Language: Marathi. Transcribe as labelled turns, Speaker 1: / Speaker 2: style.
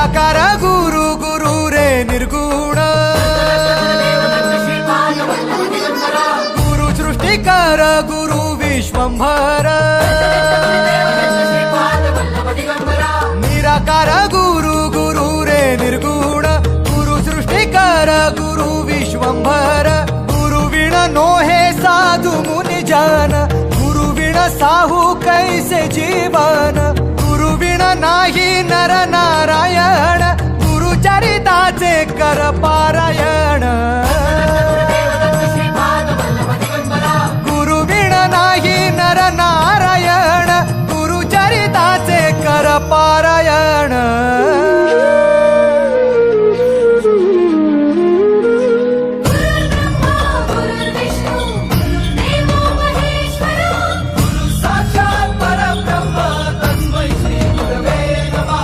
Speaker 1: निराकार गुरु गुरु रे निर्गुण गुरु सृष्टिकर गुरु विश्वंभर निराकार गुरु गुरु रे निर्गुण गुरु सृष्टिकर गुरु विश्वंभर गुरु विण नोहे साधु मुनि जन गुरु विण साहू कैसे जीवन गुरु विण नाही नर नारायण गुरु चरिताचे कर पारायण